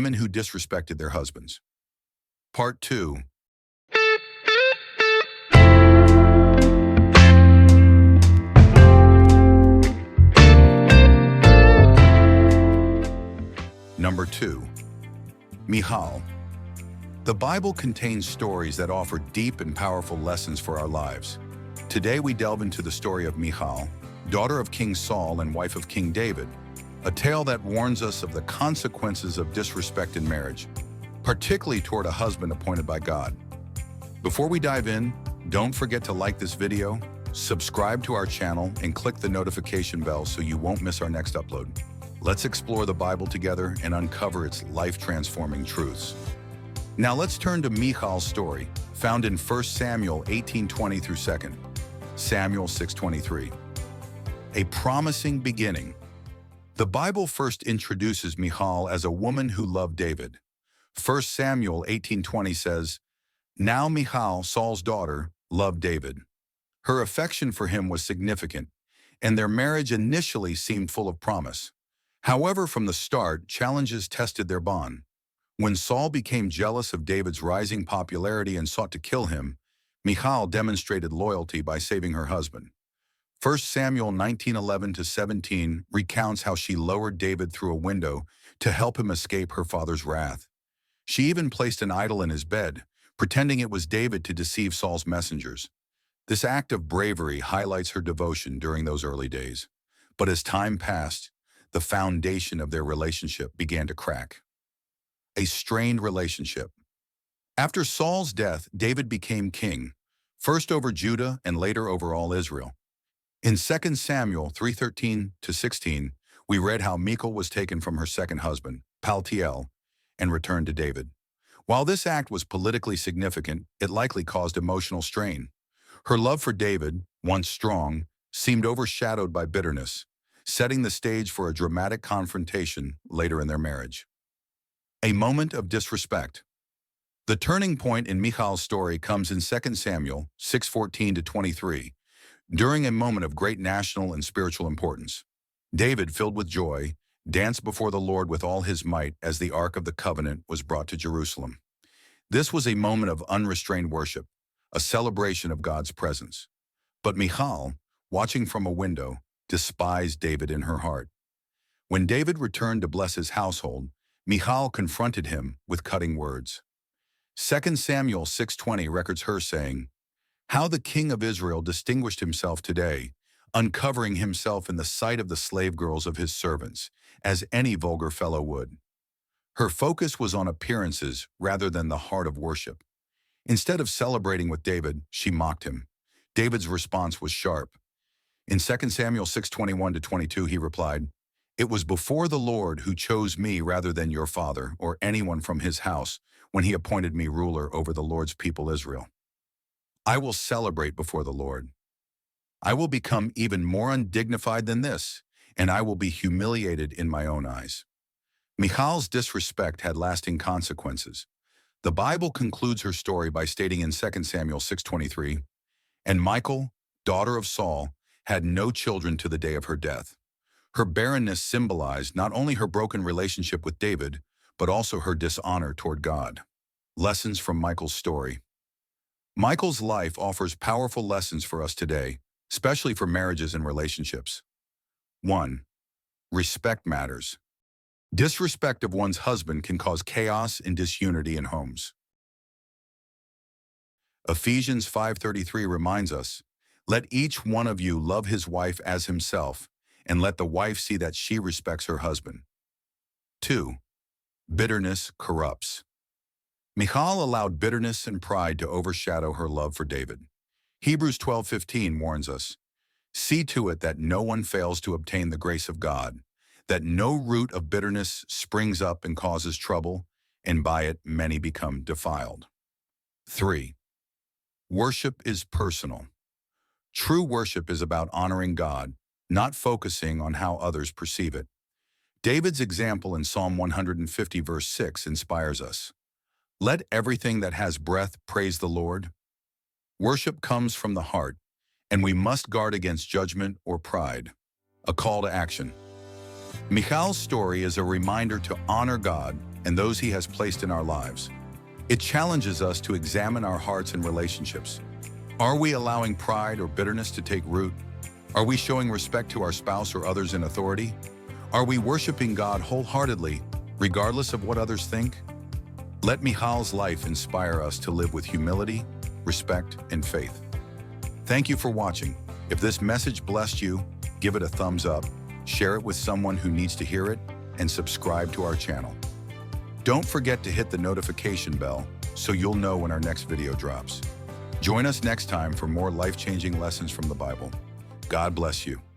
Women who disrespected their husbands. Part 2. Number 2. Michal. The Bible contains stories that offer deep and powerful lessons for our lives. Today we delve into the story of Michal, daughter of King Saul and wife of King David, a tale that warns us of the consequences of disrespect in marriage, particularly toward a husband appointed by God. Before we dive in, don't forget to like this video, subscribe to our channel, and click the notification bell so you won't miss our next upload. Let's explore the Bible together and uncover its life-transforming truths. Now let's turn to Michal's story, found in 1 Samuel 18:20 through 2 Samuel 6:23. A promising beginning. The Bible first introduces Michal as a woman who loved David. 1 Samuel 18:20 says, "Now Michal, Saul's daughter, loved David. Her affection for him was significant, and their marriage initially seemed full of promise. However, from the start, challenges tested their bond. When Saul became jealous of David's rising popularity and sought to kill him, Michal demonstrated loyalty by saving her husband. 1 Samuel 19:11-17 recounts how she lowered David through a window to help him escape her father's wrath. She even placed an idol in his bed, pretending it was David to deceive Saul's messengers. This act of bravery highlights her devotion during those early days. But as time passed, the foundation of their relationship began to crack. A strained relationship. After Saul's death, David became king, first over Judah and later over all Israel. In 2 Samuel 3:13-16, we read how Michal was taken from her second husband, Paltiel, and returned to David. While this act was politically significant, it likely caused emotional strain. Her love for David, once strong, seemed overshadowed by bitterness, setting the stage for a dramatic confrontation later in their marriage. A moment of disrespect. The turning point in Michal's story comes in 2 Samuel 6:14-23, during a moment of great national and spiritual importance. David, filled with joy, danced before the Lord with all his might as the Ark of the Covenant was brought to Jerusalem. This was a moment of unrestrained worship, a celebration of God's presence. But Michal, watching from a window, despised David in her heart. When David returned to bless his household, Michal confronted him with cutting words. 2 Samuel 6:20 records her saying, "How the king of Israel distinguished himself today, uncovering himself in the sight of the slave girls of his servants, as any vulgar fellow would." Her focus was on appearances rather than the heart of worship. Instead of celebrating with David, she mocked him. David's response was sharp. In 2 Samuel 6:21-22, he replied, "It was before the Lord who chose me rather than your father or anyone from his house when he appointed me ruler over the Lord's people Israel. I will celebrate before the Lord. I will become even more undignified than this, and I will be humiliated in my own eyes." Michal's disrespect had lasting consequences. The Bible concludes her story by stating in 2 Samuel 6:23, "And Michal, daughter of Saul, had no children to the day of her death." Her barrenness symbolized not only her broken relationship with David, but also her dishonor toward God. Lessons from Michal's story. Michal's life offers powerful lessons for us today, especially for marriages and relationships. 1. Respect matters. Disrespect of one's husband can cause chaos and disunity in homes. Ephesians 5:33 reminds us, "Let each one of you love his wife as himself, and let the wife see that she respects her husband." 2. Bitterness corrupts. Michal allowed bitterness and pride to overshadow her love for David. Hebrews 12:15 warns us, "See to it that no one fails to obtain the grace of God, that no root of bitterness springs up and causes trouble, and by it many become defiled." 3. Worship is personal. True worship is about honoring God, not focusing on how others perceive it. David's example in Psalm 150 verse 6 inspires us. "Let everything that has breath praise the Lord." Worship comes from the heart, and we must guard against judgment or pride. A call to action. Michal's story is a reminder to honor God, and those He has placed in our lives. It challenges us to examine our hearts and relationships. Are we allowing pride or bitterness to take root? Are we showing respect to our spouse or others in authority? Are we worshiping God wholeheartedly, regardless of what others think? Let Michal's life inspire us to live with humility, respect, and faith. Thank you for watching. If this message blessed you, give it a thumbs up, share it with someone who needs to hear it, and subscribe to our channel. Don't forget to hit the notification bell so you'll know when our next video drops. Join us next time for more life-changing lessons from the Bible. God bless you.